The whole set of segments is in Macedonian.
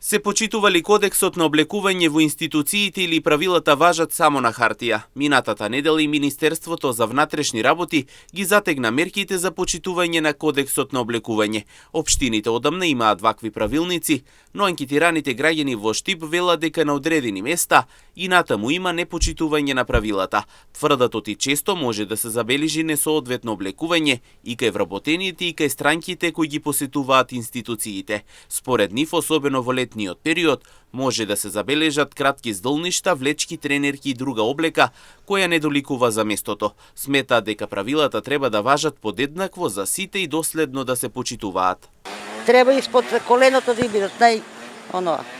Се почитува ли кодексот на облекување во институциите или правилата важат само на хартија? Минатата недела и Министерството за внатрешни работи ги затегна мерките за почитување на кодексот на облекување. Општините одамна имаат вакви правилници, но анкетираните граѓани во Штип велат дека на одредени места и натаму има непочитување на правилата. Тврдат и често може да се забележи несоодветно облекување и кај вработените и кај странките кои ги посетуваат институциите. Според нив, особено во летниот период, може да се забележат кратки здолништа, влечки, тренерки и друга облека која не доликува за местото. Сметаат дека правилата треба да важат подеднакво за сите и доследно да се почитуваат. Треба испод коленото да бидат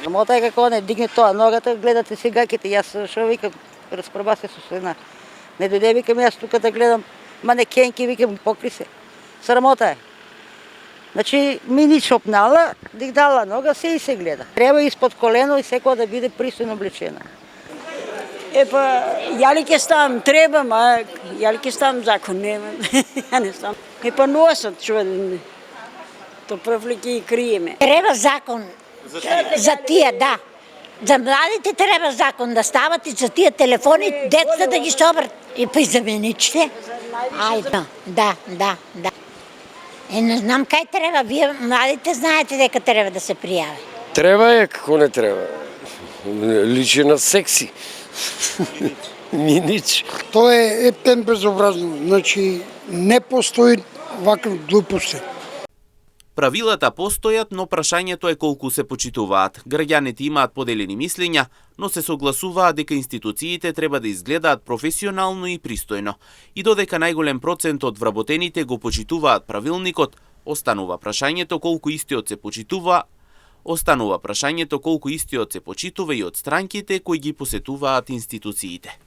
Мота е како не дигне тоа ногата, гледате сегаките, јас што викам, распроба се со една. Не дојде викам јас тука да гледам манекенки, викам покри се. Срамота е. Значи, мини чопнала, дигдала нога, се и се гледа. Треба испод колено и секоја да биде пристојно облечена. Ја ли ќе ставам, треба, ја ли ќе ставам закон, нема. Ја не ставам. Носат човек, то прв ли ќе криеме. Треба закон за тие, да. За младите треба закон да стават и за тие телефони, децата да ги собрат. И па и за меничите. Ајде, да. Не знам кај треба, вие младите знаете дека треба да се пријави. Треба е, како не треба. Личи на секси. Минич. Тоа е ептен безобразно, значи не постои вакви глупости. Правилата постојат, но прашањето е колку се почитуваат. Граѓаните имаат поделени мислења, но се согласуваат дека институциите треба да изгледаат професионално и пристојно. И додека најголем процент од вработените го почитуваат правилникот, останува прашањето колку истиот се почитува и од странките кои ги посетуваат институциите.